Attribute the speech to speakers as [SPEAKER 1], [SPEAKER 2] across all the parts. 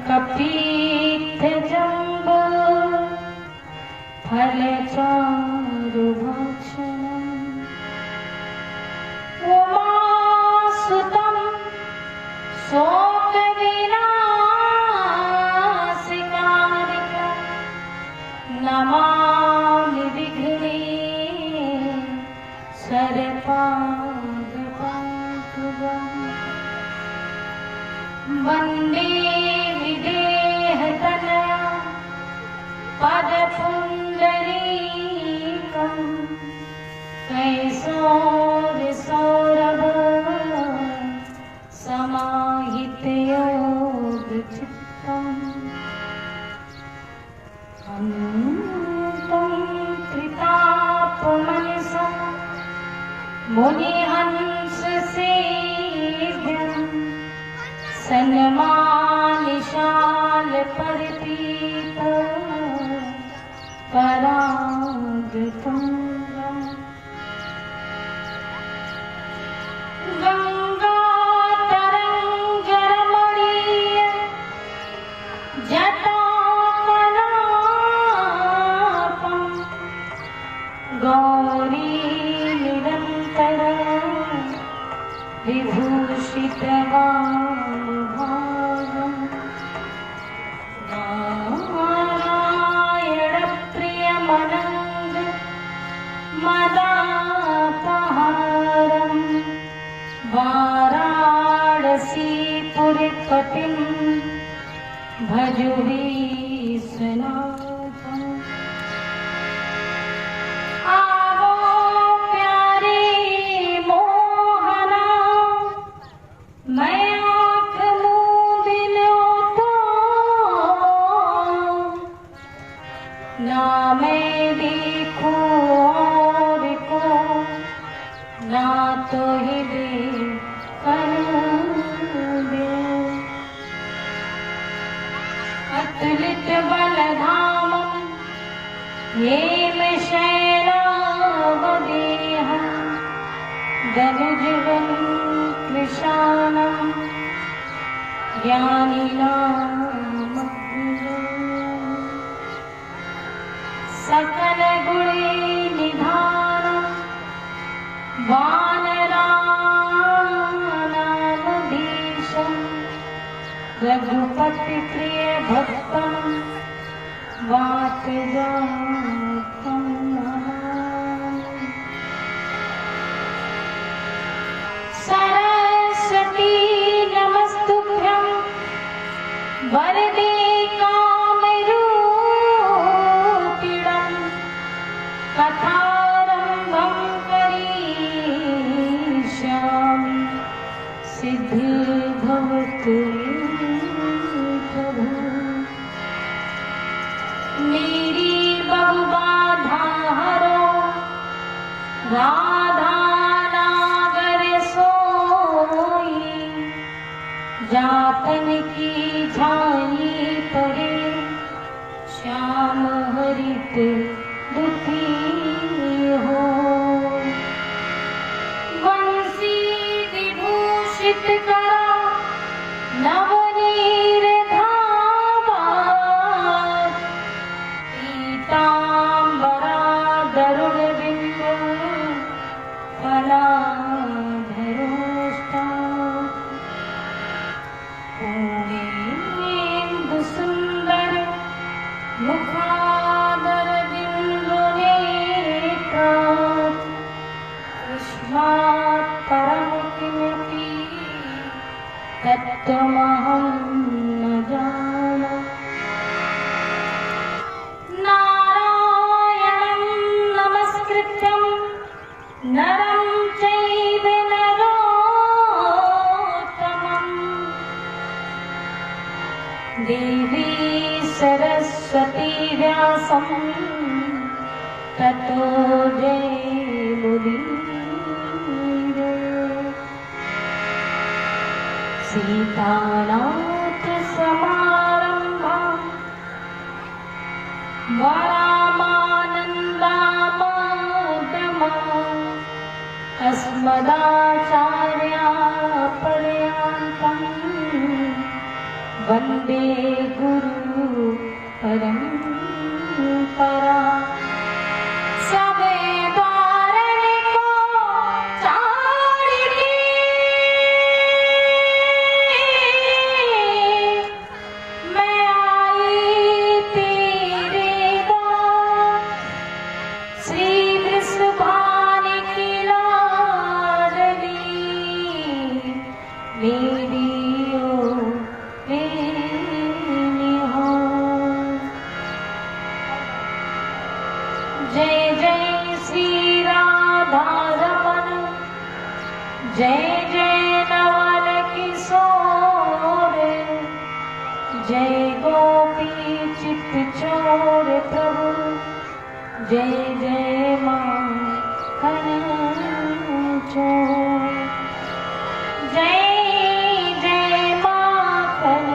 [SPEAKER 1] कपीठ जम्बो फलचारुभक्षणम् उमासुतं शोकविनाशकारिकं नमामि विघ्ने सर्पादपाकुवम् वन्दे विदेहतनया पदपुण्डरीकं कैशोरसौरभ समाहितयोगचित्तम् अन्तं त्रितापमनसा मुनिहंससेव्यम् सन्मानिशाल परिपीत परागतुल्यम् गङ्गातरङ्गरमणीय जटाकलापम् गौरी निरन्तर विभूषितवामभागम् नारायणप्रियमनङ्ग मदापहारम् वाराणसीपुरपतिं भज विश्वनाथम् आवो प्यारे मोहना मैं आँख मूंद लूं तो ना मैं देखूं और को ना तो ही देखूं दे अतुलित बलधामं हेमशैलावदेहं दनुजवन् कृशानं ज्ञानिनामग्निजम् सकलगुणनिधानं वानराणामधीशं रघुपतिप्रियभक्तं वातजातं नमामि। सरस्वती नमस्तुभ्यं वरदे कामरूपिणं कथारम्भं करिष्यामि सिद्धिर्भवतु प्रभु। मेरी बहुबाधा हरो राधा जातन की झाई परे श्याम हरित दुखी हो। बंसी विभूषित करा नवनीर धावा पीतांबरा दरुण बिंब फलाधरोष्टा पूर्णेन्दु सुंदर मुखादर बिंदुनेत्रात् युष्मात् परं किमपि तत्त्वमहं न जाने। नारायणं नमस्कृत्यं नरं चैव नरोत्तमम् देवी सरस्वती व्यासं ततो जयमुदीरये। सीतानाथ समारम्भां वरामानन्दामध्यमाम् अस्मदाचार्यापर्यन्तं वंदे गुरु परंपरा। जय जय श्री राधा रमन, जय जय नवल किशोर, जय गोपी चित चोर प्रभु, जय जय माखन चोर, जय जय माखन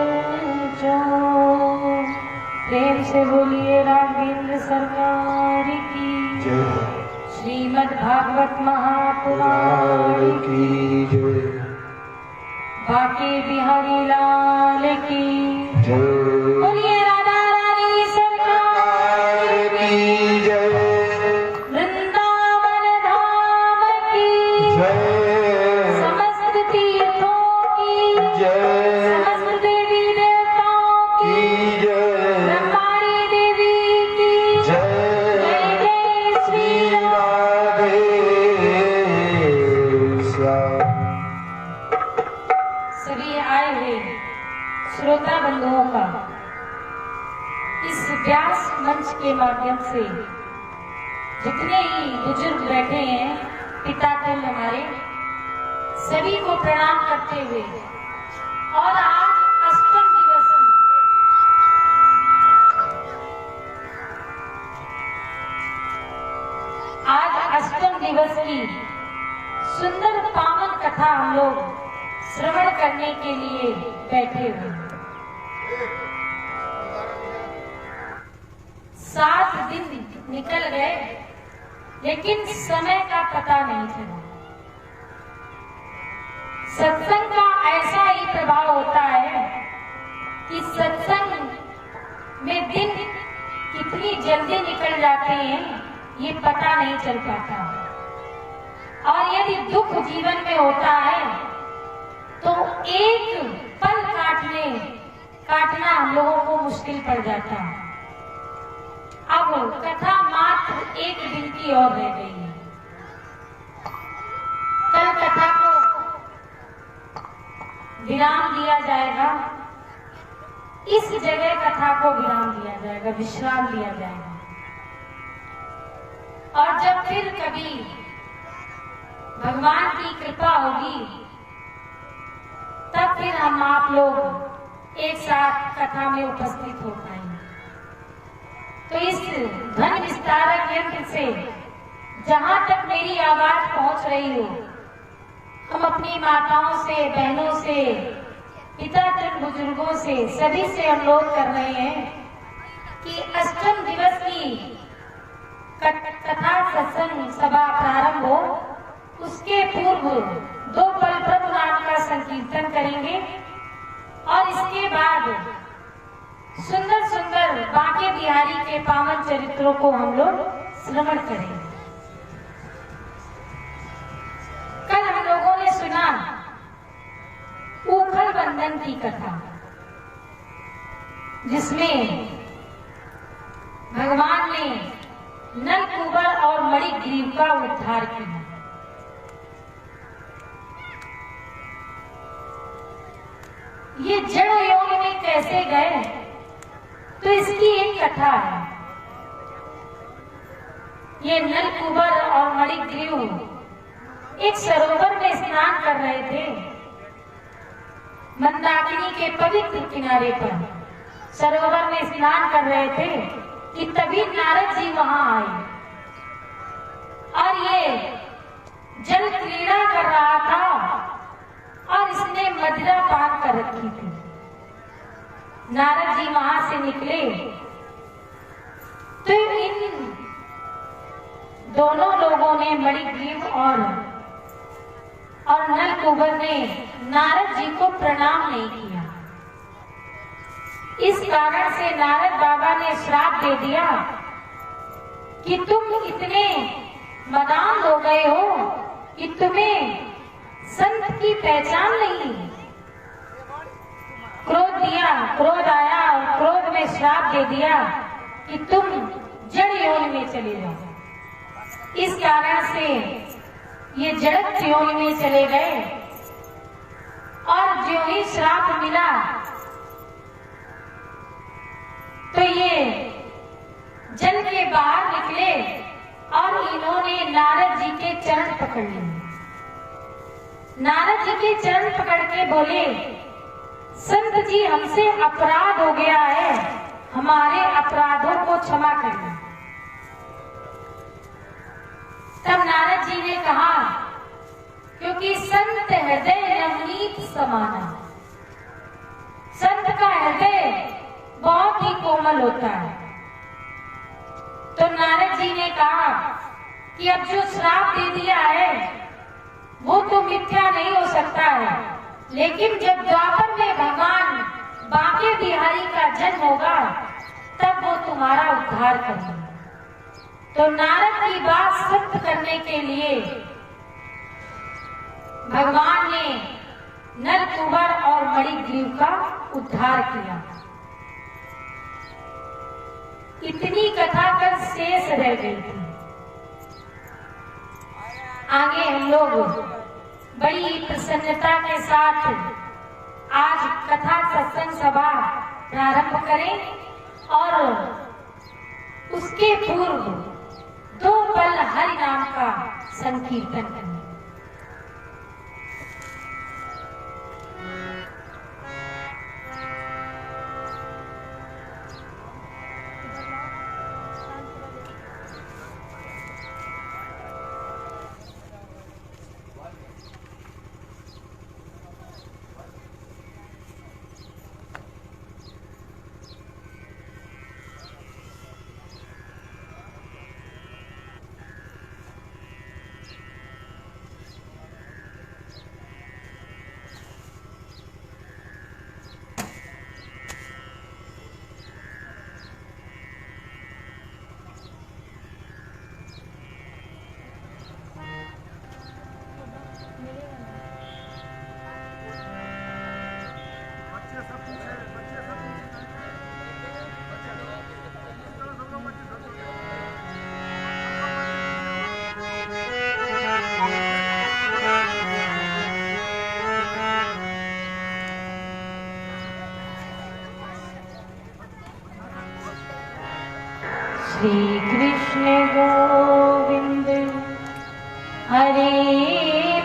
[SPEAKER 1] चोर। प्रेम से बोलिए राघवेंद्र सरकार की जय, श्रीमद् भागवत महापुराण की जय, बांके बिहारी लाल की जय, बोलिए राधा रानी सरकार की जय, वृंदावन धाम की जय, समस्त तीर्थों की जय, समस्त देवी देवताओं की जय, ब्रह्माणी देवी की जय, जय जय श्री राधे श्याम। सभी आए हुए श्रोता बंधुओं का इस व्यास मंच के माध्यम से जितने ही बुजुर्ग बैठे हैं, पिता तुल हमारे, सभी को प्रणाम करते हुए, और आज अष्टम दिवस, आज अष्टम दिवस की सुंदर पावन कथा हम लोग श्रवण करने के लिए बैठे हुए हैं। 7 दिन निकल गए लेकिन समय का पता नहीं चला। सत्संग का ऐसा ही प्रभाव होता है कि सत्संग में दिन कितनी जल्दी निकल जाते हैं ये पता नहीं चल पाता। और यदि दुख जीवन में होता है तो एक पल काटना हम लोगों को मुश्किल पड़ जाता है। अब कथा मात्र 1 दिन की और रह गई है। कल कथा को विराम दिया जाएगा, इस जगह कथा को विराम दिया जाएगा, विश्राम दिया जाएगा। और जब फिर कभी भगवान की कृपा होगी तब फिर हम आप लोग एक साथ कथा में उपस्थित हो पाएंगे। तो इस धन विस्तारक यंत्र से जहां तक मेरी आवाज पहुंच रही हो, हम अपनी माताओं से, बहनों से, पिता तक बुजुर्गों से, सभी से अनुरोध कर रहे हैं कि अष्टम दिवस की कथा सत्संग सभा प्रारंभ हो, उसके पूर्व 2 पल प्रभु नाम का संकीर्तन करेंगे और इसके बाद सुंदर सुंदर बांके बिहारी के पावन चरित्रों को हम लोग श्रवण करेंगे। कल हम लोगों ने सुना ऊखल बंधन की कथा, जिसमें भगवान ने नलकूबर और मणिग्रीव का उद्धार किया। ये जड़ योग में कैसे गए, तो इसकी एक कथा है। ये नलकूबर और मणिग्रीव एक सरोवर में स्नान कर रहे थे, मंदाकिनी के पवित्र किनारे पर सरोवर में स्नान कर रहे थे कि तभी नारद जी वहां आए और ये जल क्रीड़ा कर रहा था और इसने मदिरा पान कर रखी थी। नारद जी वहां से निकले तो इन दोनों लोगों ने, मणिग्रीव और नलकूबर ने नारद जी को प्रणाम नहीं किया। इस कारण से नारद बाबा ने श्राप दे दिया कि तुम इतने मदान हो गए हो कि तुम्हें संत की पहचान नहीं। क्रोध दिया, क्रोध आया और क्रोध में श्राप दे दिया कि तुम जड़ योनि में चले जाओ। इस कारण से ये जड़त योनि में चले गए और जो ही श्राप मिला तो ये जल के बाहर निकले और इन्होंने नारद जी के चरण पकड़ लिए। नारद जी के चरण पकड़ के बोले, संत जी हमसे अपराध हो गया है, हमारे अपराधों को क्षमा करिए। तब नारद जी ने कहा, क्योंकि संत हृदय नवनीत समान है, संत का हृदय बहुत ही कोमल होता है। तो नारद जी ने कहा कि अब जो श्राप दे दिया है वो तो मिथ्या नहीं हो सकता है, लेकिन जब द्वापर में भगवान बांके बिहारी का जन्म होगा तब वो तुम्हारा उद्धार करेंगे। तो नारद की बात सत्य करने के लिए भगवान ने नरकुबर और मणिग्रीव का उद्धार किया। इतनी कथा कर शेष रह गई थी। आगे हम लोग बड़ी प्रसन्नता के साथ आज कथा सत्संग सभा प्रारंभ करें और उसके पूर्व 2 पल हरि नाम का संकीर्तन करें। श्री कृष्ण गोविंद हरे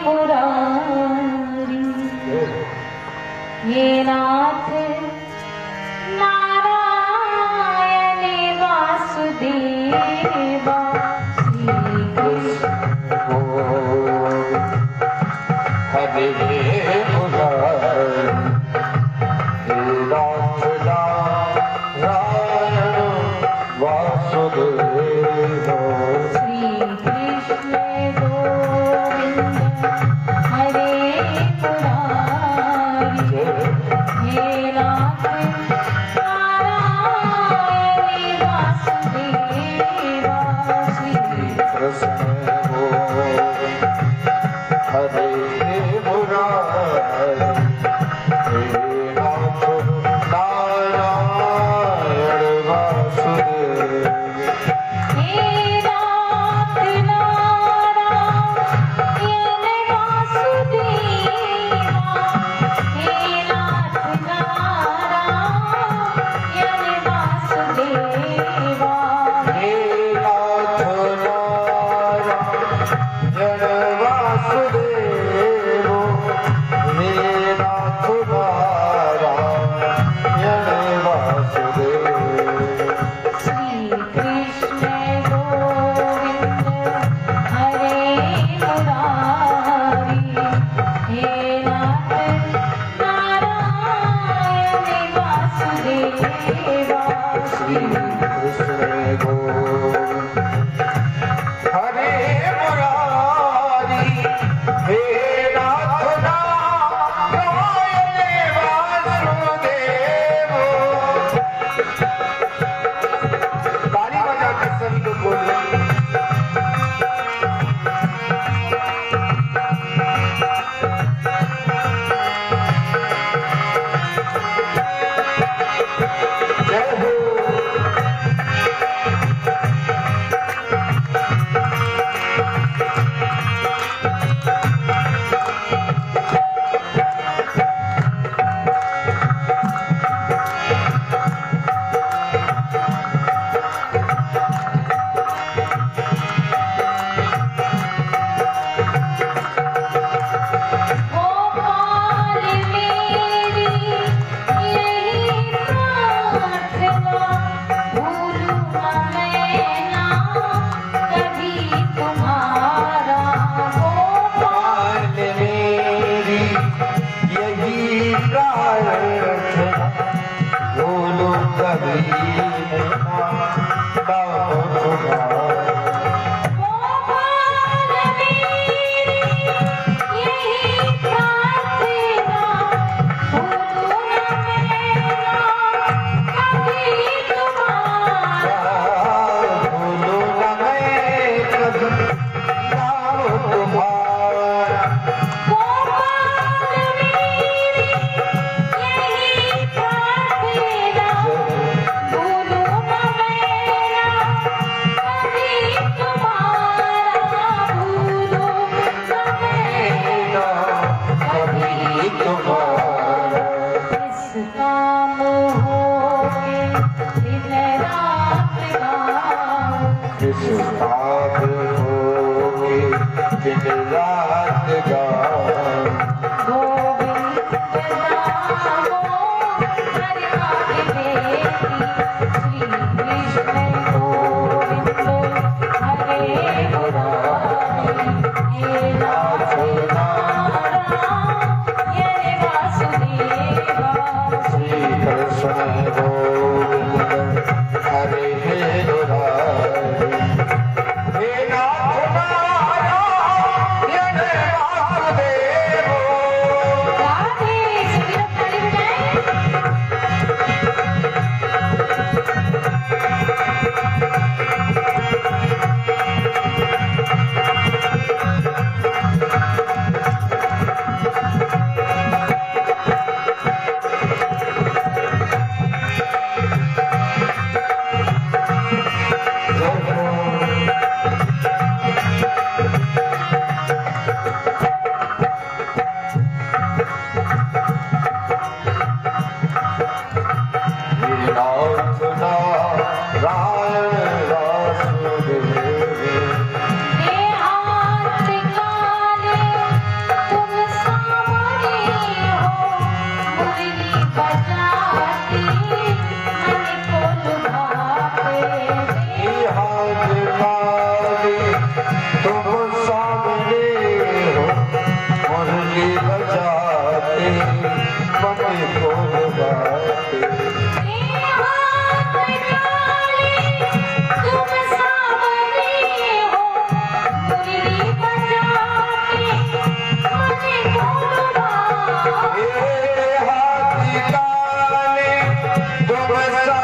[SPEAKER 1] मुरारी, हे नाथ नारायण वासुदेवा। श्री कृष्ण
[SPEAKER 2] गोविंद हरे मुरारी, हे नाथ नारायण वासुदेवा।
[SPEAKER 1] श्री कृष्ण गोविंद हरे मुरारी, हे नाथ नारायण वासुदेवा। श्री
[SPEAKER 2] कृष्ण गोविंद हरे मुरारी, हे नाथ नारायण वासुदेवा। कभी नाम तुम्हारा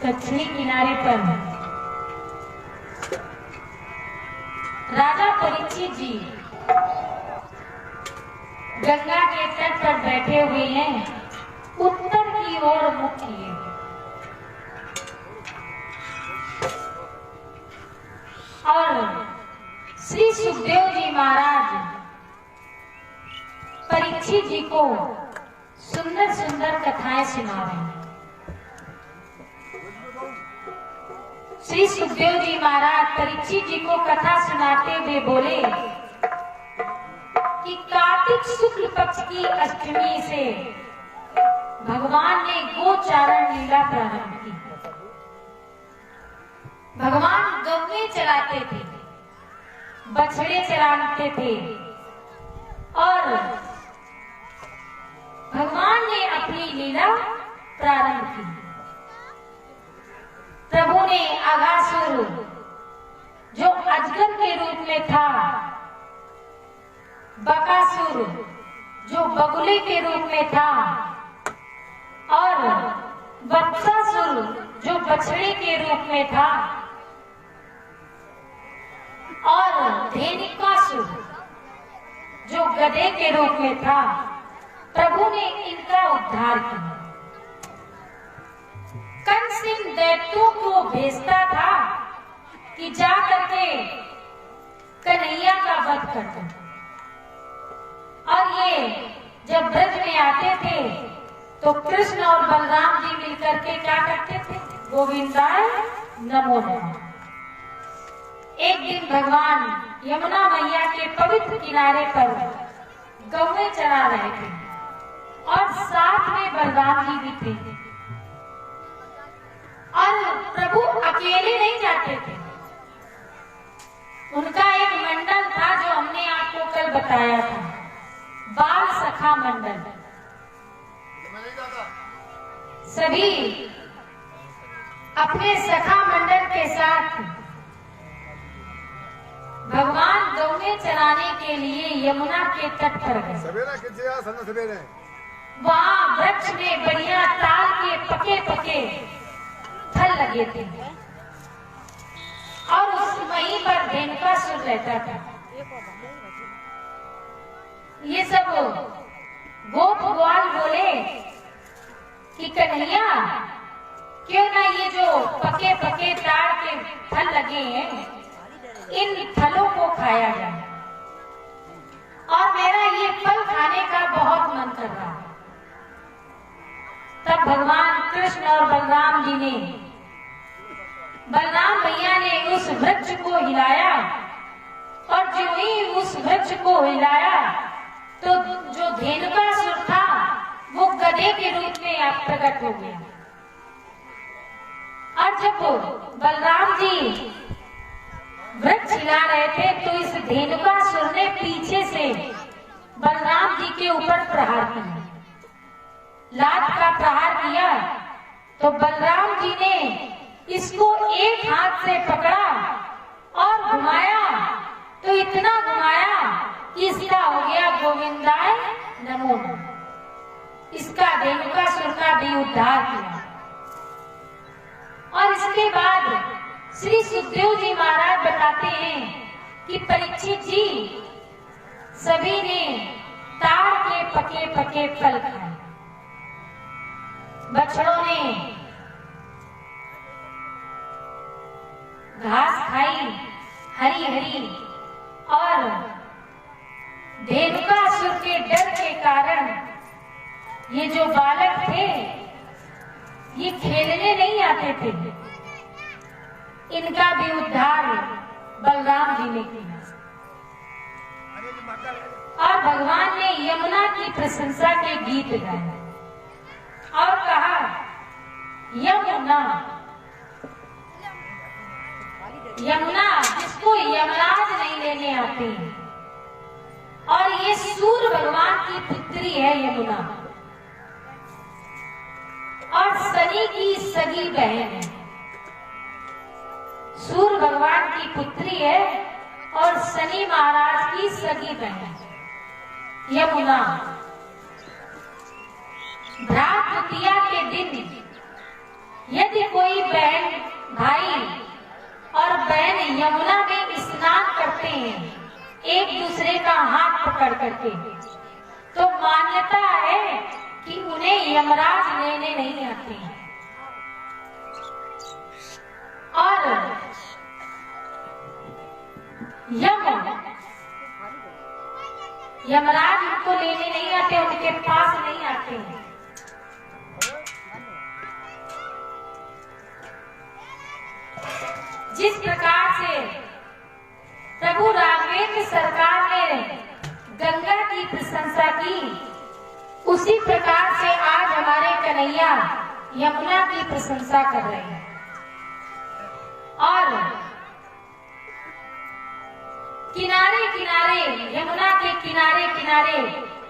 [SPEAKER 1] दक्षिणी किनारे पर राजा परीक्षित जी गंगा के तट पर बैठे हुए हैं, उत्तर की ओर मुख किए। और श्री सुखदेव जी महाराज परीक्षित जी को सुंदर सुंदर कथाएं सुना रहे हैं। श्री सुखदेव जी महाराज परीक्षित जी को कथा सुनाते हुए बोले कि कार्तिक शुक्ल पक्ष की अष्टमी से भगवान ने गोचारण लीला प्रारंभ की। भगवान गौएं चराते थे, बछड़े चराते थे और भगवान ने अपनी लीला प्रारंभ की। प्रभु ने अघासुर जो अजगर के रूप में था, बकासुर जो बगुले के रूप में था और वत्सासुर जो बछड़े के रूप में था और धेनुकासुर जो गधे के रूप में था, प्रभु ने इनका उद्धार किया। कंस इन दैत्यों को भेजता था कि जा करके कन्हैया का वध कर दो। और ये जब ब्रज में आते थे तो कृष्ण और बलराम जी मिलकर के क्या करते थे? गोविंदाय नमो नमः। एक दिन भगवान यमुना मैया के पवित्र किनारे पर गौएं चरा रहे थे और साथ में बलराम जी भी थे। और प्रभु अकेले नहीं जाते थे, उनका एक मंडल था जो हमने आपको कल बताया था, बाल सखा मंडल। सभी अपने सखा मंडल के साथ भगवान गौएं चराने के लिए यमुना के तट पर गए। वहाँ वृक्ष में बढ़िया ताल के पके पके फल लगे थे और उस वहीं पर धेनुकासुर रहता था। ये सब गोप ग्वाल बोले कि कन्हैया क्यों ना ये जो पके पके ताड़ के फल लगे हैं इन फलों को खाया जाए, और मेरा ये फल खाने का बहुत मन कर रहा है। तब भगवान कृष्ण और बलराम जी ने, बलराम भैया ने उस वृक्ष को हिलाया और जो ही उस वृक्ष को हिलाया तो जो धेनुकासुर था वो गधे के रूप में प्रकट हो गया। और जब बलराम जी वृक्ष हिला रहे थे तो इस धेनुकासुर ने पीछे से बलराम जी के ऊपर प्रहार किया, लात का प्रहार किया। तो बलराम जी ने इसको एक हाथ से पकड़ा और घुमाया, तो इतना घुमाया कि इसका हो गया गोविंदाय नमो नमः। इसका धेनुकासुर का भी उद्धार किया। और इसके बाद श्री सुखदेव जी महाराज बताते हैं कि परीक्षित जी सभी ने ताड़ के पके पके फल खाए, बछड़ों ने घास खाई हरी हरी, और धेनुकासुर के डर के कारण ये जो बालक थे ये खेलने नहीं आते थे, इनका भी उद्धार बलराम जी ने किया। और भगवान ने यमुना की प्रशंसा के गीत गाए और कहा, यमुना यमुना जिसको यमराज नहीं लेने आते, और ये सूर्य भगवान की पुत्री है यमुना, और शनि की सगी बहन है। सूर्य भगवान की पुत्री है और शनि महाराज की सगी बहन यमुना। भ्रात तृतीया के दिन यदि कोई बहन भाई और बहन यमुना में स्नान करते हैं एक दूसरे का हाथ पकड़ करके, तो मान्यता है कि उन्हें यमराज लेने नहीं आते हैं और यमराज उनको लेने नहीं आते, उनके पास नहीं आते हैं। जिस प्रकार से प्रभु राघवेंद्र सरकार ने गंगा की प्रशंसा की, उसी प्रकार से आज हमारे कन्हैया यमुना की प्रशंसा कर रहे हैं और किनारे किनारे यमुना के किनारे किनारे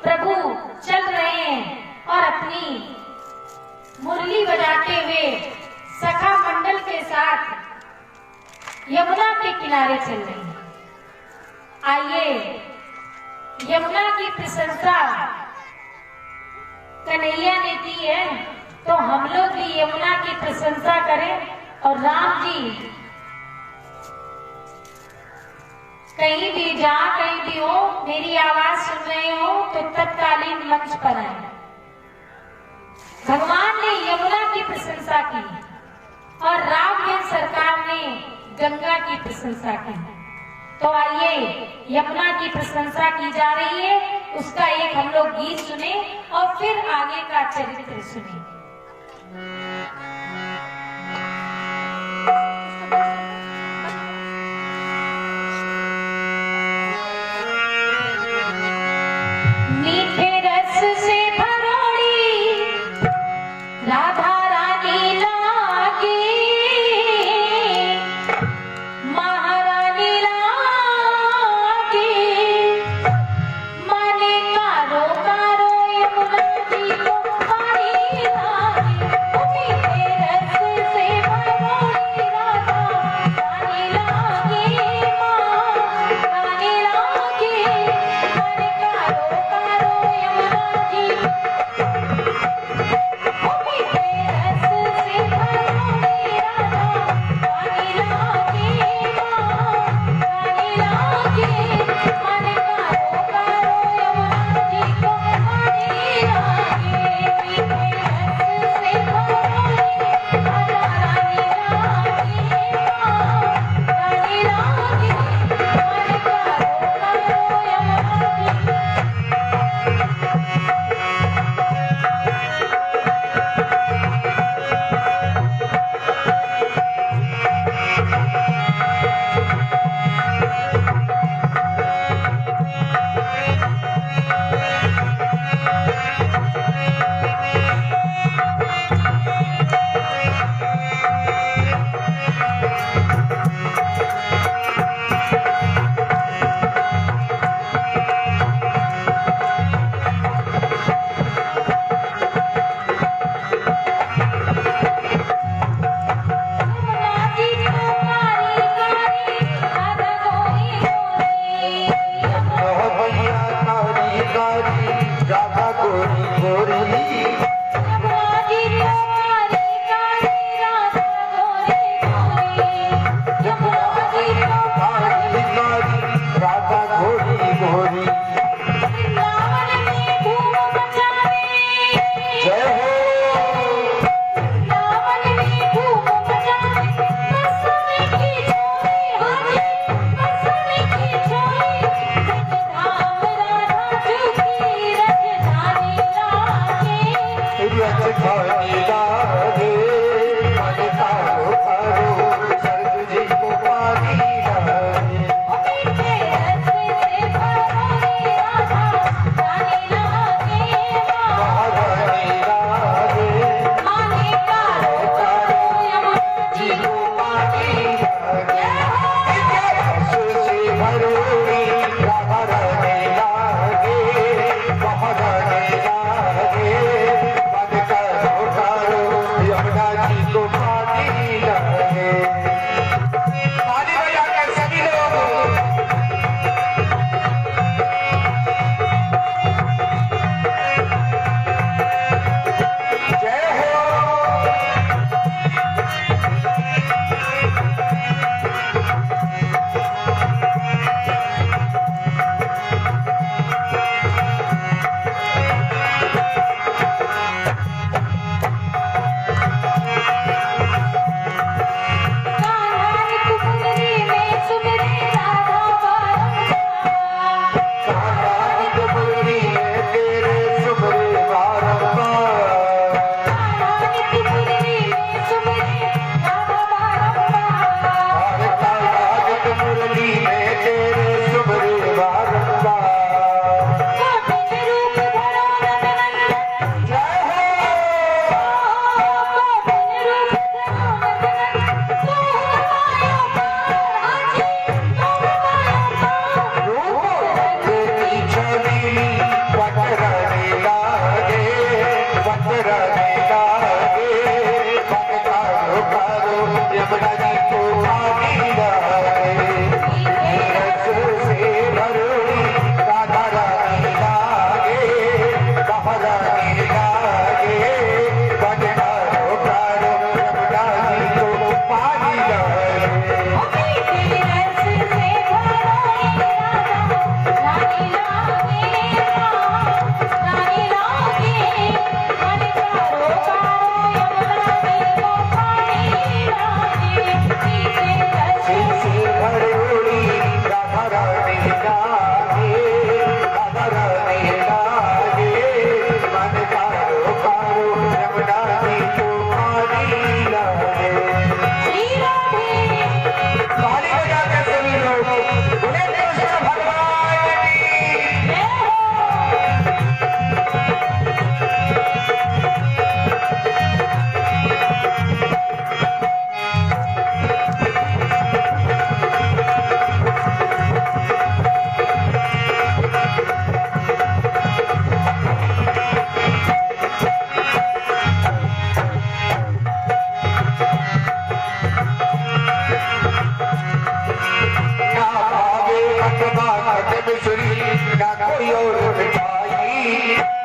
[SPEAKER 1] प्रभु चल रहे हैं और अपनी मुरली बजाते हुए सखा मंडल के साथ यमुना के किनारे चल रहे हैं। आइए यमुना की प्रशंसा कन्हैया ने की है, तो हम लोग भी यमुना की प्रशंसा करें और राम जी कहीं भी जहाँ कहीं भी हो, मेरी आवाज सुन रहे हो तो तत्कालीन मंच पर आए। भगवान ने यमुना की प्रशंसा की और राघवेंद्र सरकार ने गंगा की प्रशंसा की। तो आइए यमुना की प्रशंसा की जा रही है, उसका एक हम लोग गीत सुने और फिर आगे का चरित्र सुने।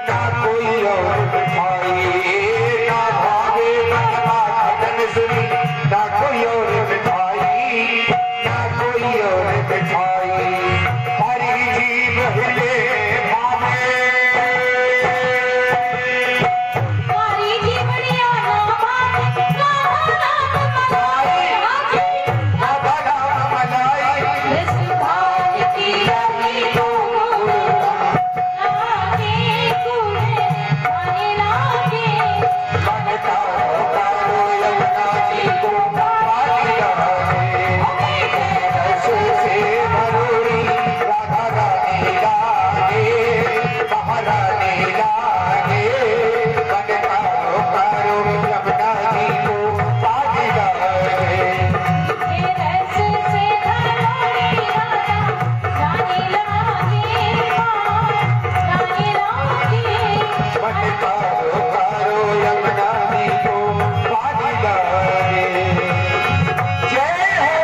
[SPEAKER 2] ना कोई और मिठाई, ना भावे मनवा खजन सुनी, ना कोई और मिठाई, ना कोई और मिठाई, हरी जीव हिले भावे,
[SPEAKER 1] हरी जीवड़िया ना भावे, मलाई
[SPEAKER 2] राधा राम मलाई,
[SPEAKER 1] कृष्ण भाग्य की रही तो लागे कुड़े माने लागे
[SPEAKER 2] मन का कारो यमुना जी को पानी लागे, रस से भरोरी राधा रानी लागे, महारानी लागे, मन का कारो यमुना जी को पानी लागे,
[SPEAKER 1] के रस से भरोरी राधा रानी लागे रानी लागे
[SPEAKER 2] मन का कारो यमुना जी को पानी लागे। जय हो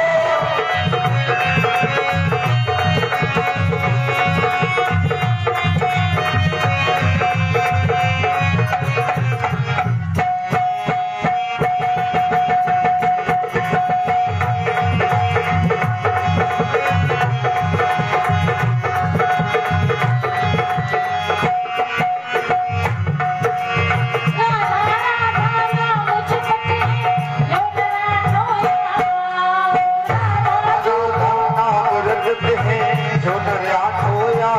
[SPEAKER 2] जो गाना रखते हैं जो दरिया खोया,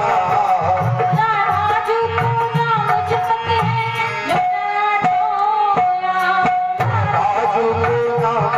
[SPEAKER 2] राजू को नाम जपते हैं जो दरिया खोया, हो राधा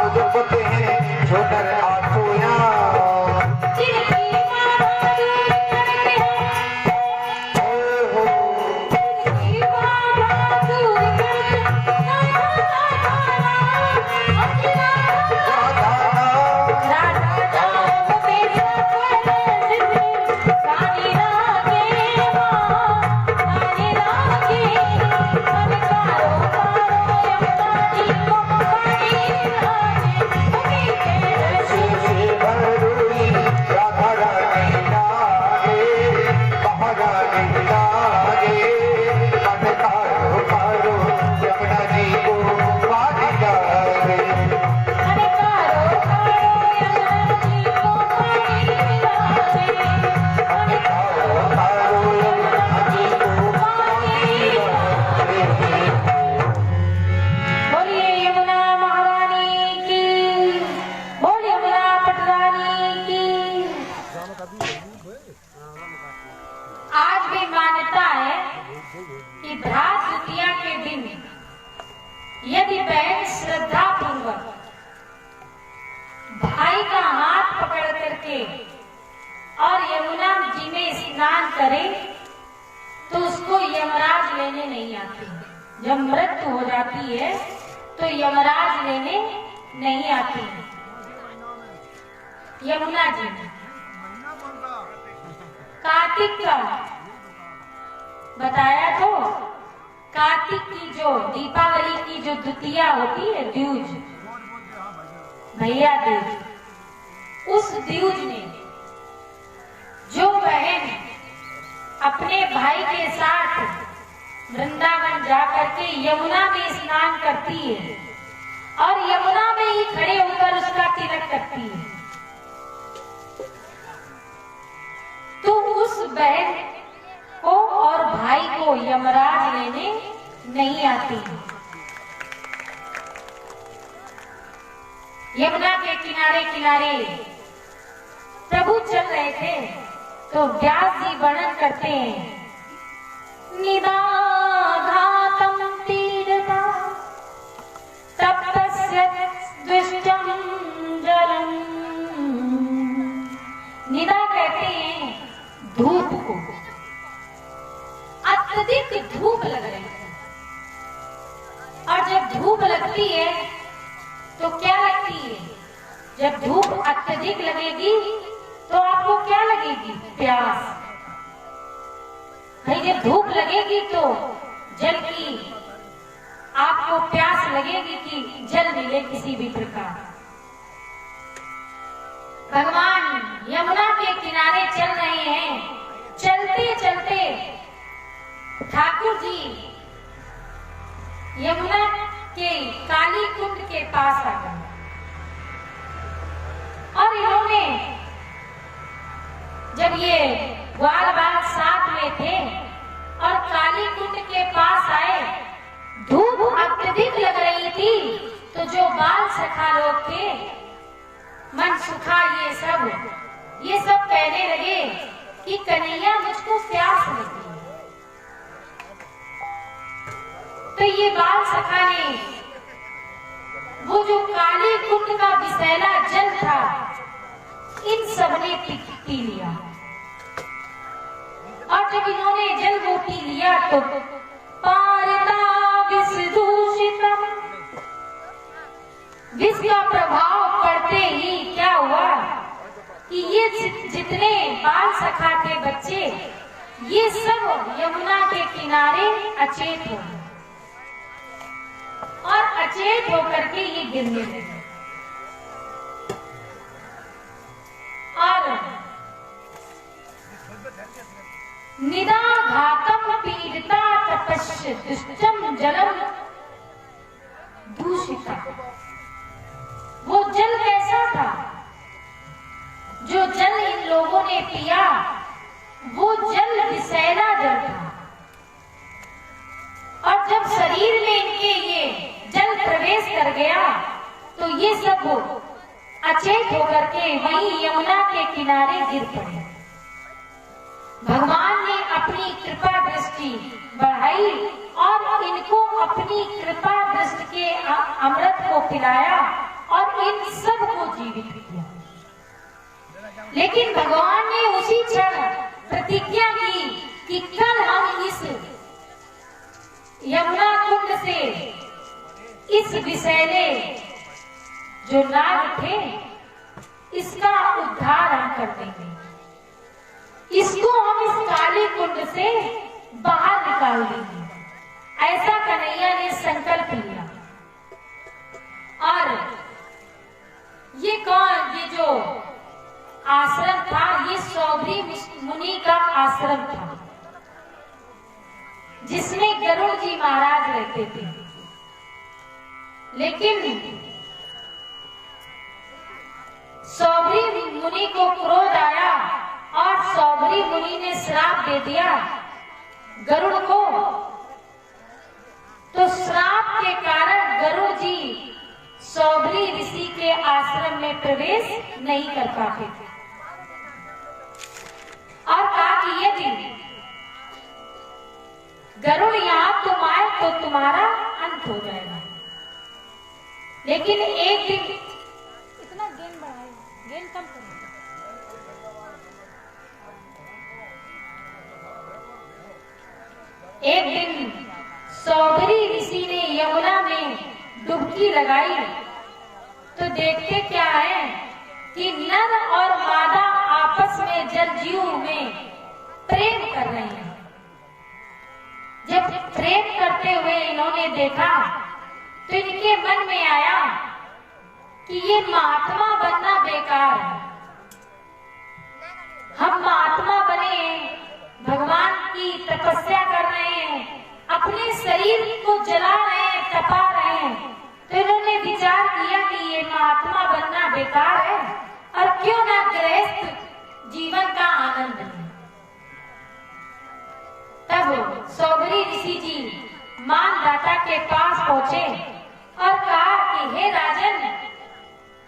[SPEAKER 2] से भरोरी राधा रानी लागे, महारानी लागे, मन कारो कारो यमुना जी को पानी लागे, कारो कारो यमुना जी को पानी लागे।
[SPEAKER 1] बोलिए यमुना महारानी की, बोलिए यमुना पटरानी की। आज भी मान्यता है कि भ्रात द्वितीया के दिन यदि बहन श्रद्धा पूर्वक भाई का हाथ पकड़ करके और यमुना जी में स्नान करे तो उसको यमराज लेने नहीं आते। जब मृत्यु हो जाती है तो यमराज लेने नहीं आते। यमुना जी कार्तिक का बताया तो कार्तिक की जो दीपावली की जो द्वितीया होती है द्विज, भैया दूज, उस द्विज में जो बहन अपने भाई के साथ वृंदावन जाकर के यमुना में स्नान करती है और यमुना में ही खड़े होकर उसका तिलक करती है, तो उस बहन को और भाई को यमराज लेने नहीं आती। यमुना के किनारे किनारे प्रभु चल रहे थे तो व्यास जी वर्णन करते हैं, निदाघातम तीरता तप्तस्य दुष्टम जलम। निदा कहते हैं धूप को, अत्यधिक धूप लग रही है और जब धूप लगती है तो क्या लगती है, जब धूप अत्यधिक लगेगी तो आपको क्या लगेगी, प्यास। भाई जब धूप लगेगी तो जल की आपको प्यास लगेगी कि जल मिले किसी भी प्रकार। भगवान यमुना के किनारे चल रहे हैं, चलते चलते ठाकुर जी यमुना के काली कुंड के पास आ गए और इन्होंने जब ये ग्वाल बाल साथ में थे और काली कुंड के पास आए, धूप अत्यधिक लग रही थी, तो जो बाल सखा लोग थे, मन सुखा ये सब कहने लगे कि कन्हैया मुझको प्यास लगी। तो ये बाल सखा ने वो जो काली कुंड का विषैला जल था, इन सब ने पी लिया और जब इन्होंने जल वो पी लिया तो पारता विष दूषितम, विष का प्रभाव पड़ते ही क्या हुआ कि ये जितने बाल सखा थे बच्चे, ये सब यमुना के किनारे अचेत हो गए और अचेत होकर के ये गिरने लगे। और निदाघातम पीड़िता तपस्य दुष्टम जलम दूषिता, वो जल कैसा था? जो जल इन लोगों ने पिया वो जल विषैला जल था और जब शरीर में इनके ये जल प्रवेश कर गया तो ये सब अचेत होकर के वहीं यमुना के किनारे गिर पड़े। भगवान ने अपनी कृपा दृष्टि बढ़ाई और इनको अपनी कृपा दृष्टि के अमृत को पिलाया और इन सब को जीवित किया। लेकिन भगवान ने उसी क्षण प्रतिज्ञा की कि कल हम इस यमुना कुंड से इस विषैले जो नाग थे इसका उद्धार हम कर देंगे, इसको हम इस काली कुंड से बाहर निकाल देंगे। ऐसा कन्हैया ने संकल्प लिया। और ये कौन, ये जो आश्रम था ये सौभरी मुनि का आश्रम था जिसमें गरुड़ जी महाराज रहते थे। लेकिन सौभरी मुनि को क्रोध आया और सौभरी मुनि ने श्राप दे दिया गरुड़ को। तो श्राप के कारण गरुड़ जी सौभरी ऋषि के आश्रम में प्रवेश नहीं कर पाते थे और कहा कि यदि गरुड़ यहाँ तुम आए तो तुम्हारा अंत हो जाएगा। लेकिन एक दिन इतना गेन बढ़ाए, गेन कम करो। एक दिन सौभरी ऋषि ने यमुना में डुबकी लगाई तो देखते क्या है कि नर और मादा आपस में जलजीव में प्रेम कर रहे हैं। जब प्रेम करते हुए इन्होंने देखा तो इनके मन में आया कि ये महात्मा बनना बेकार है। हम महात्मा बने, भगवान की तपस्या कर रहे हैं, अपने शरीर को जला रहे हैं, तपा रहे हैं। तो इन्होंने विचार किया कि ये महात्मा बनना बेकार है और क्यों ना गृहस्थ जीवन का आनंद लें। तब सौभरी ऋषि जी मानदाता के पास पहुंचे और कहा कि हे राजन,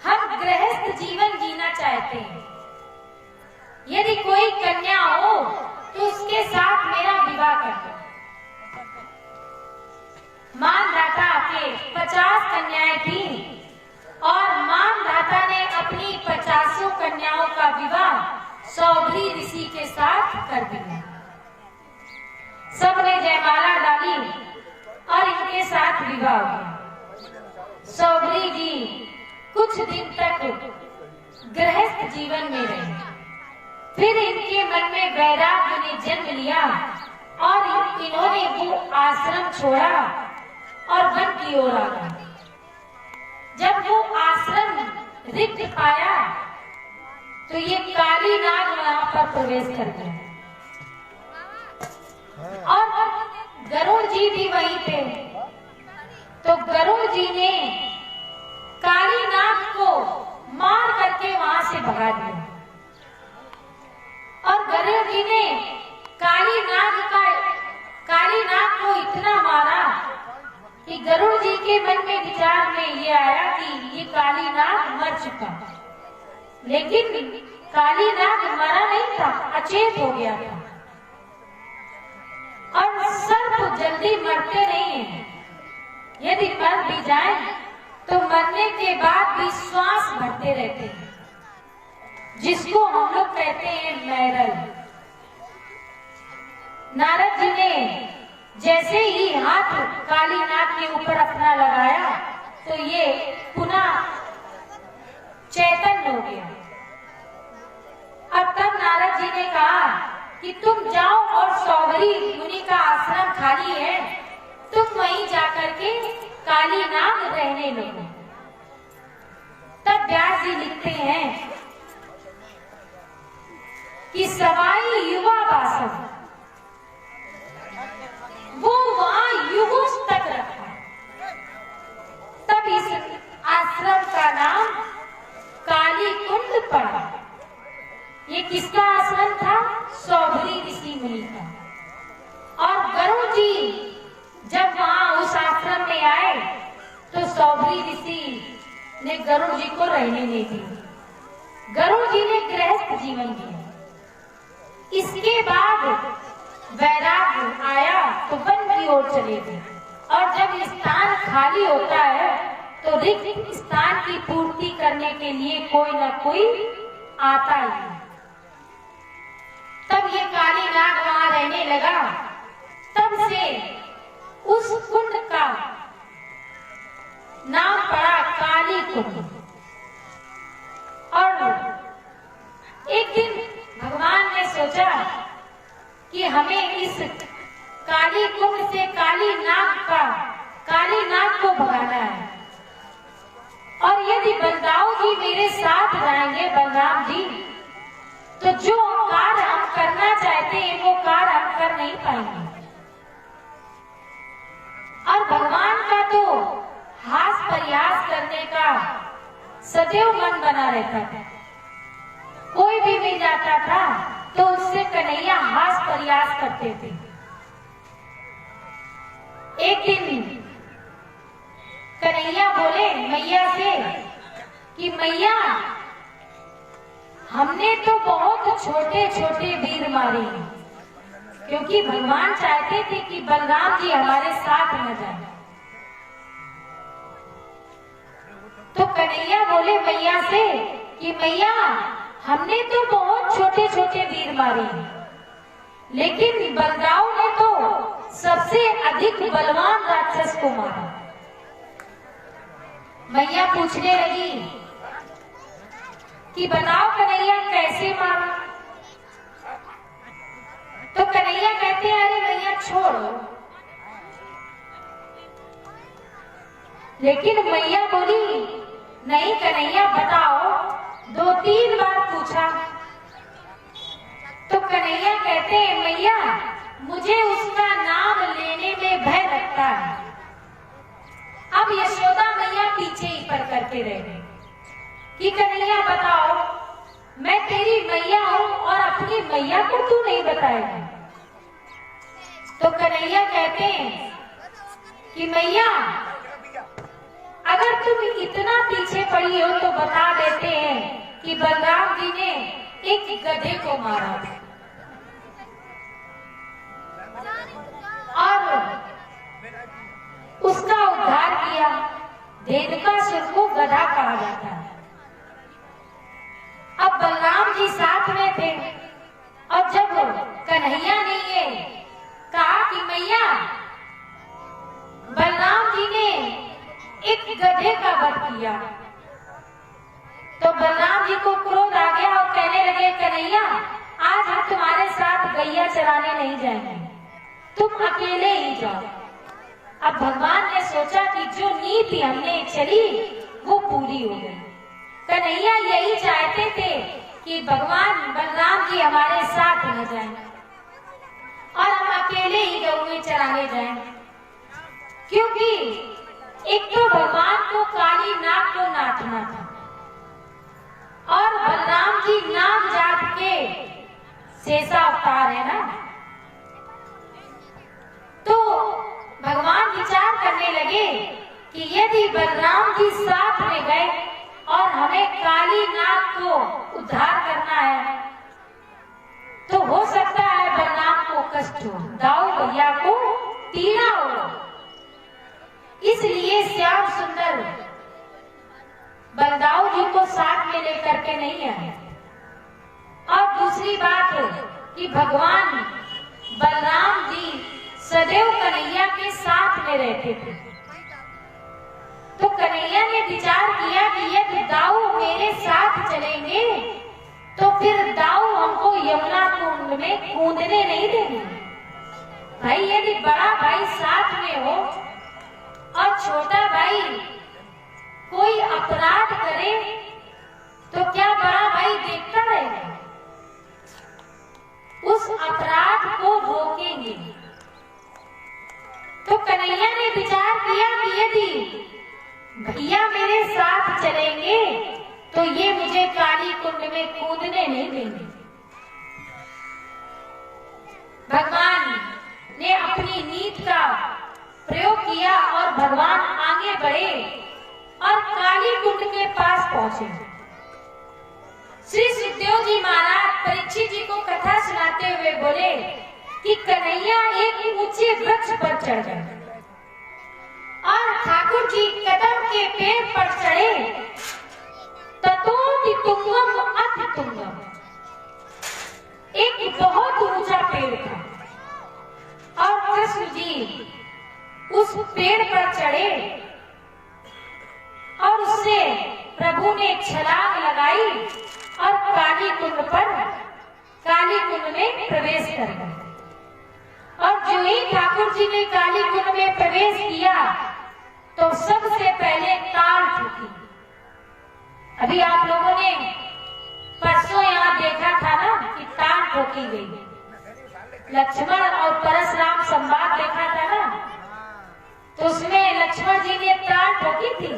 [SPEAKER 1] हम गृहस्थ जीवन जीना चाहते हैं। यदि कोई कन्या हो तो उसके साथ मेरा विवाह कर दो। मानदाता के 50 कन्याएं थी और मानदाता ने अपनी 50 कन्याओं का विवाह सौभरी ऋषि के साथ कर दिया। सबने जयमाला डाली और इनके साथ विवाह हुआ। सौभरी जी कुछ दिन तक गृहस्थ जीवन में रहे, फिर इनके मन में वैराग्य ने जन्म लिया और इन्होंने वो आश्रम छोड़ा और वन की ओर आ गए। जब वो आश्रम रिक्त पाया तो ये काली नाग वहां पर प्रवेश कर गया और जी भी वहीं थे। तो गरुड़ जी ने काली नाग को मार करके वहां से भगा दिया और गरुड़ जी ने काली नाग को इतना मारा कि गरुड़ जी के मन में विचार में ये आया कि ये काली नाग मर चुका, लेकिन काली नाग मरा नहीं था, अचेत हो गया था। और सर्प जल्दी मरते नहीं हैं, यदि मर भी जाए तो मरने के बाद भी श्वास भरते रहते हैं, जिसको हम लोग कहते हैं मैरल। नारद जी ने जैसे ही हाथ काली नाग के ऊपर अपना लगाया तो ये पुनः चैतन्य हो गया। अब तब नारद जी ने कहा कि तुम जाओ और सौभरी मुनि का आश्रम खाली है, तुम वहीं जाकर के काली नाग रहने लगो। तब व्यास जी लिखते हैं कि सवाई युवा वासम, वो वहां युगों तक रखा। तब इस आश्रम का नाम काली कुंड पड़ा। ये किसका आश्रम था? सौभरी ऋषि मुनि का। और गरुड़ जी जब वहां उस आश्रम में आए तो सौभरी ऋषि ने गरुड़ जी को रहने नहीं दिया। गरुड़ जी ने गृहस्थ जीवन जिया। इसके बाद वैराग्य आया तो वन की ओर चले गए। और जब स्थान खाली होता है तो रिक्त स्थान की पूर्ति करने के लिए कोई न कोई आता ही है। तब ये काली नाग वहां रहने लगा। तब से उस कुंड का नाम पड़ा काली कुंड। और एक दिन भगवान ने सोचा कि हमें इस काली कुंड से काली नाग को भगाना है। और यदि बलदाऊ जी मेरे साथ जाएंगे, बलराम जी, तो जो कार्य हम करना चाहते हैं वो कार्य हम कर नहीं पाएंगे। और भगवान का तो हास प्रयास करने का सदैव मन बना रहता था। कोई भी मिल जाता था तो उससे कन्हैया हास प्रयास करते थे। एक दिन कन्हैया बोले मैया से कि मैया, हमने तो बहुत छोटे छोटे वीर मारे हैं, क्योंकि भगवान चाहते थे कि बलराम जी हमारे साथ न जाए। तो कन्हैया बोले मैया से कि मैया, हमने तो बहुत छोटे छोटे वीर मारे हैं, लेकिन बलदाऊ ने तो सबसे अधिक बलवान राक्षस को मारा। मैया पूछने लगी कि बताओ कन्हैया कैसे मारा। तो कन्हैया कहते हैं अरे मैया छोड़ो। लेकिन मैया बोली नहीं कन्हैया बताओ। 2-3 बार पूछा तो कन्हैया कहते हैं मैया, मुझे उसका नाम लेने में भय लगता है। अब यशोदा मैया पीछे ही पर करके रह गई कि कन्हैया बताओ, मैं तेरी मैया हूं और अपनी मैया को तू नहीं बताएगा। तो कन्हैया कहते हैं कि मैया, अगर तुम इतना पीछे पड़ी हो तो बता देते हैं कि बलराम जी ने एक गधे को मारा और उसका उद्धार किया। धेनुकासुर को गधा कहा जाता है। अब बलराम जी साथ में थे और जब कन्हैया ने ये कहा कि मैया, बलराम जी ने एक गधे का वध किया, तो बलराम जी को क्रोध आ गया और कहने लगे कन्हैया, आज हम तुम्हारे साथ गैया चराने नहीं जाएंगे, तुम अकेले ही जाओ। अब भगवान ने सोचा कि जो नीति हमने चली वो पूरी हो गई। कन्हैया यही चाहते थे कि भगवान बलराम जी हमारे साथ न जाएं और हम अकेले ही गौएं चराने जाएं। क्योंकि एक तो भगवान को काली नाग को नाचना था और बलराम जी नाग जात के शेषा अवतार है ना, तो भगवान विचार करने लगे कि यदि बलराम जी साथ में गए और हमें काली नाग को उद्धार करना है तो हो सकता है बलराम को कष्ट हो, दाऊ भैया को पीड़ा हो। इसलिए श्याम सुंदर बलदाऊ जी को साथ में लेकर के नहीं आए। और दूसरी बात कि भगवान बलराम जी सदैव कन्हैया के साथ में रहते थे, तो कन्हैया ने विचार किया कि यदि दाऊ मेरे साथ चलेंगे तो फिर दाऊ हमको यमुना कुंड में कूदने नहीं देंगे। भाई यदि बड़ा भाई साथ में हो और छोटा भाई कोई अपराध करे तो क्या बड़ा भाई देखता रहेगा? उस अपराध को रोकेंगे। तो कन्हैया ने विचार किया कि यदि भैया मेरे साथ चलेंगे तो ये मुझे काली कुंड में कूदने नहीं देंगे। भगवान ने अपनी नीति का प्रयोग किया और भगवान आगे बढ़े और काली कुंड के पास पहुंचे। श्री सुखदेव जी महाराज परीक्षित जी को कथा सुनाते हुए बोले कि कन्हैया एक ऊंचे वृक्ष पर चढ़ गए और ठाकुर जी कदम के पेड़ पर चढ़े। ततोति तुंगम अति तुंगम, एक बहुत ऊंचा पेड़ था और कृष्ण जी उस पेड़ पर चढ़े और उससे प्रभु ने छलांग लगाई और काली कुंड में प्रवेश कर गए। और जो ही ठाकुर जी ने काली कुंड में प्रवेश किया तो सबसे पहले ताल ठोकी। अभी आप लोगों ने परसों यहाँ देखा था ना कि ताल ठोकी गई। लक्ष्मण और परशुराम संवाद देखा था ना, तो उसमें लक्ष्मण जी ने ताल ठोकी थी।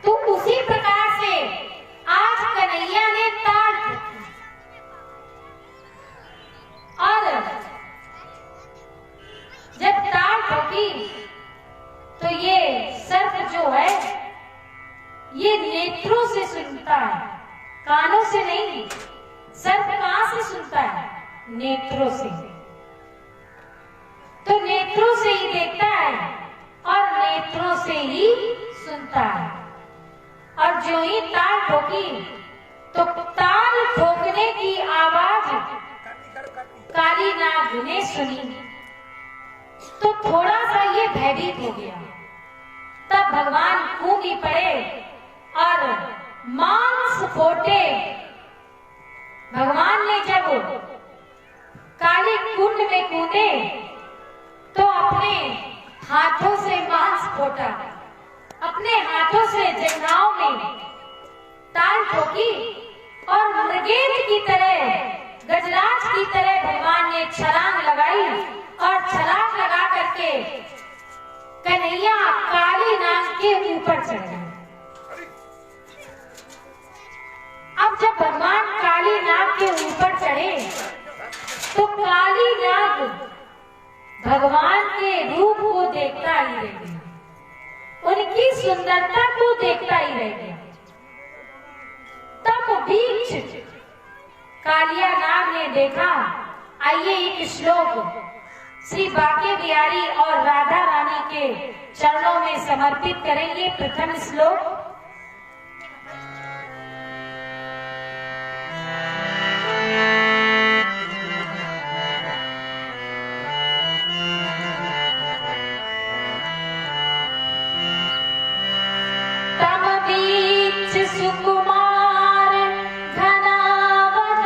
[SPEAKER 1] तो उसी प्रकार से आज कन्हैया ने ताल ठोकी और जब ताल ठोकी तो ये सर्प जो है ये नेत्रों से सुनता है, कानों से नहीं। सर्प कहां से सुनता है? नेत्रों से। तो नेत्रों से ही देखता है और नेत्रों से ही सुनता है। और जो ही ताल ठोकी तो ताल ठोकने की आवाज काली नाग ने सुनी तो थोड़ा सा ये भयभीत हो गया। तब भगवान कूदी पड़े और मांस फोटे। भगवान ने जब काली कुंड में कूदे तो अपने हाथों से मांस फोटा, अपने हाथों से जंघाओं में ताल ठोकी और मृगेंद्र की तरह, गजराज की तरह भगवान ने छलांग लगाई और छलांग लगा करके कन्हैया काली नाग के ऊपर चढ़ गए। अब जब भगवान काली नाग के ऊपर चढ़े तो काली नाग भगवान के रूप को देखता ही रह गया, उनकी सुंदरता को देखता ही रह गया। तब बीच कालिया नाग ने देखा। आइए एक श्लोक श्री बाके बिहारी और राधा रानी के चरणों में समर्पित करेंगे। प्रथम श्लोक। सुकुमार घनावनाटम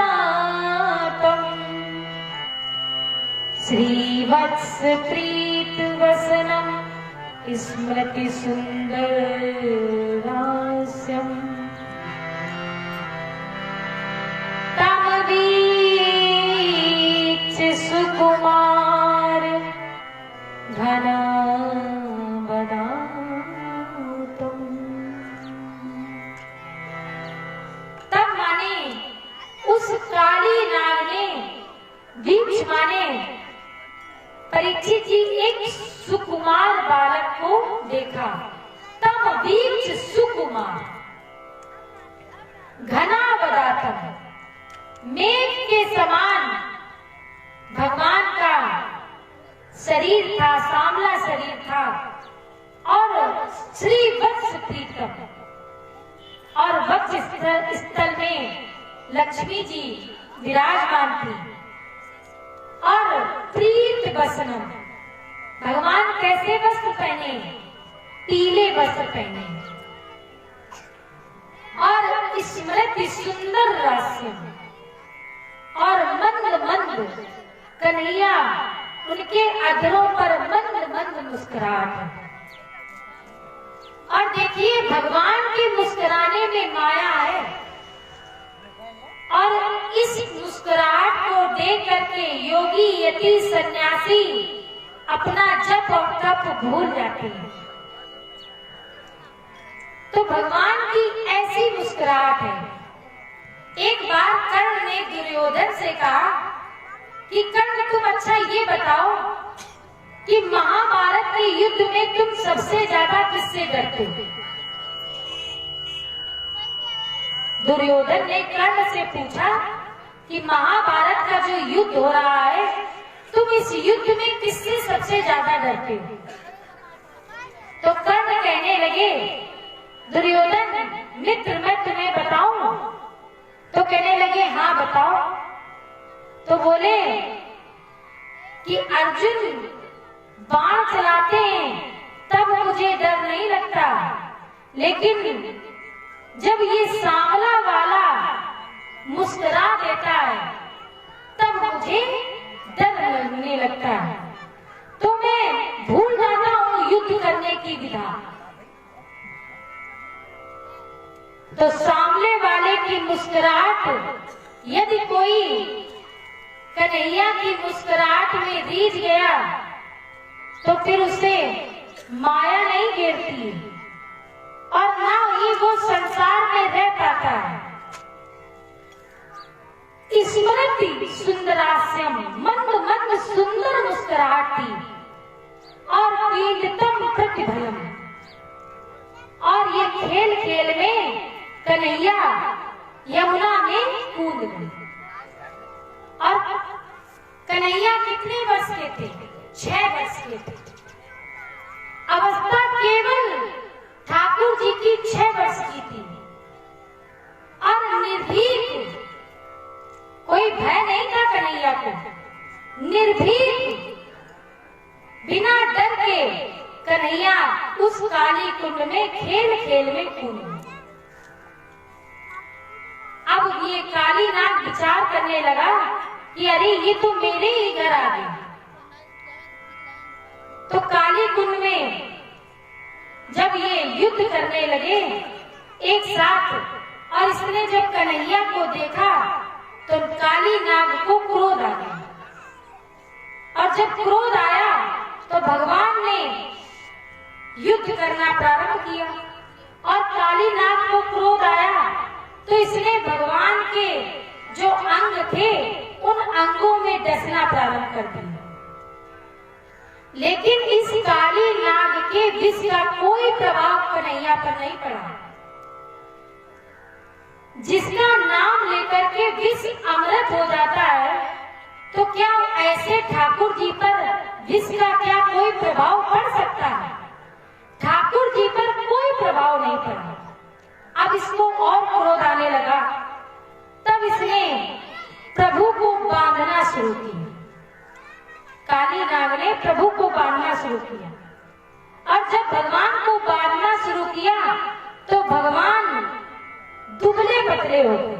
[SPEAKER 1] श्रीवत्स प्रीत वसनम स्मृति सुंदर हास्यम तमवीच सुकुमार घना सुकुमार बालक को देखा, तब वीच सुकुमार घना बदातम, मेघ के समान भगवान का शरीर था, सांवला शरीर था, और श्री वत्स प्रीतम, और वक्ष स्थल में लक्ष्मी जी विराजमान थी, और प्रीत वसनम, भगवान कैसे वस्त्र पहने, पीले वस्त्र पहने, और स्मृति सुंदर रास्यम, और मंद मंद कन्हैया, उनके अधरों पर मंद मंद मुस्कुराहट। और देखिए भगवान के मुस्कुराने में माया है, और इस मुस्कुराहट को देख करके योगी यति सन्यासी अपना जप और तप भूल जाते हैं। तो भगवान की ऐसी मुस्कुराहट है। एक बार कर्ण ने दुर्योधन से कहा कि कर्ण तुम अच्छा ये बताओ कि महाभारत के युद्ध में तुम सबसे ज्यादा किससे डरते हो? दुर्योधन ने कर्ण से पूछा कि महाभारत का जो युद्ध हो रहा है, तुम इस युद्ध में किससे सबसे ज्यादा डरते हो? तो कर्ण कहने लगे, दुर्योधन मित्र मैं तुम्हें बताऊं? तो कहने लगे हाँ बताओ। तो बोले कि अर्जुन बाण चलाते हैं तब मुझे डर नहीं लगता, लेकिन जब ये सांवला वाला मुस्कुरा देता है तब मुझे डर लगने लगता है, तो मैं भूल जाता हूँ युद्ध करने की विधा। तो सामने वाले की मुस्कुराहट, यदि कोई कन्हैया की मुस्कुराहट में रीझ गया तो फिर उसे माया नहीं घेरती और ना ही वो संसार में रह पाता है। स्मृति सुंदरास्यम, मंद मंद सुंदर मुस्कुराहट थी, और पीड़ितम प्रतिभयम, और ये खेल खेल में कन्हैया यमुना में कूद गई। और कन्हैया कितने वर्ष के थे? 6 वर्ष के थे। अवस्था केवल ठाकुर जी की 6 वर्ष की थी, और निर्भीक, कोई भय नहीं था कन्हैया को, निर्भीक बिना डर के कन्हैया उस काली कुंड में खेल खेल में कूद गई। अब ये काली नाग विचार करने लगा कि अरे ये तो मेरे ही घर आ गई। तो काली कुंड में जब ये युद्ध करने लगे एक साथ, और इसने जब कन्हैया को देखा तो काली नाग को क्रोध आ गया, और जब क्रोध आया तो भगवान ने युद्ध करना प्रारंभ किया। और काली नाग को क्रोध आया तो इसने भगवान के जो अंग थे उन अंगों में डसना प्रारंभ कर दिया, लेकिन इस काली नाग के विष का कोई प्रभाव कन्हैया पर नहीं पड़ा। जिसका नाम लेकर के विष अमृत हो जाता है, तो क्या ऐसे ठाकुर जी पर विष का क्या कोई प्रभाव पड़ सकता है? ठाकुर जी पर कोई प्रभाव नहीं पड़ा। अब इसको और क्रोध आने लगा, तब इसने प्रभु को बांधना शुरू किया। काली नाग ने प्रभु को बांधना शुरू किया, और जब भगवान को बांधना शुरू किया तो भगवान दुबले पतले हो गए।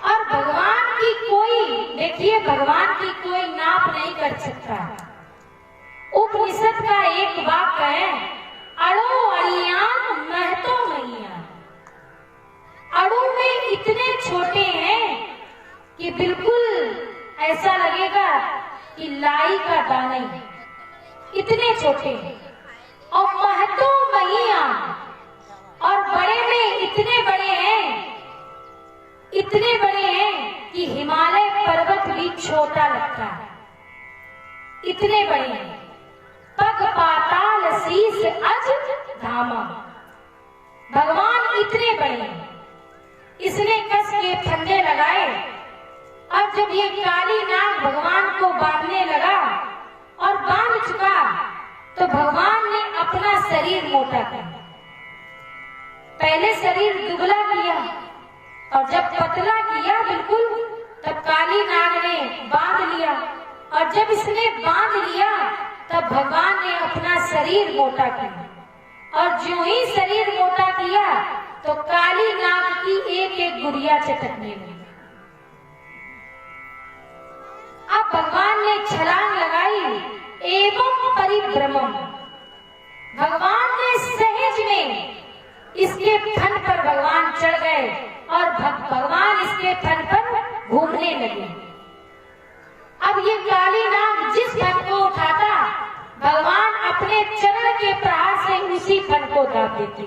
[SPEAKER 1] और भगवान की कोई, देखिए भगवान की कोई नाप नहीं कर सकता। उपनिषद का एक वाक्य है, अड़ो अड़ियान महतो मैया। अड़ो में इतने छोटे हैं कि बिल्कुल ऐसा लगेगा कि लाई का दाना ही, इतने छोटे हैं। और महतो मैया, और बड़े में इतने बड़े हैं, इतने बड़े हैं कि हिमालय पर्वत भी छोटा लगता है। इतने बड़े पग पाताल शीस अज धामा। भगवान इतने बड़े, इसने कस के फंदे लगाए और जब ये काली नाग भगवान को बांधने लगा और बांध चुका तो भगवान ने अपना शरीर मोटा किया। पहले शरीर दुबला किया और जब पतला किया बिल्कुल, तब काली नाग ने बांध लिया और जब इसने बांध लिया तब भगवान ने अपना शरीर मोटा किया। और जो ही शरीर मोटा किया तो काली नाग की एक एक गुड़िया चटकने लगी। अब भगवान ने छलांग लगाई एवं परिभ्रमम। भगवान ने सहज में इसके फन पर भगवान चढ़ गए और भगवान इसके फन पर घूमने लगे। अब ये काली नाग जिस फन को उठाता भगवान अपने चरण के प्रहार से उसी फन को दाब देते।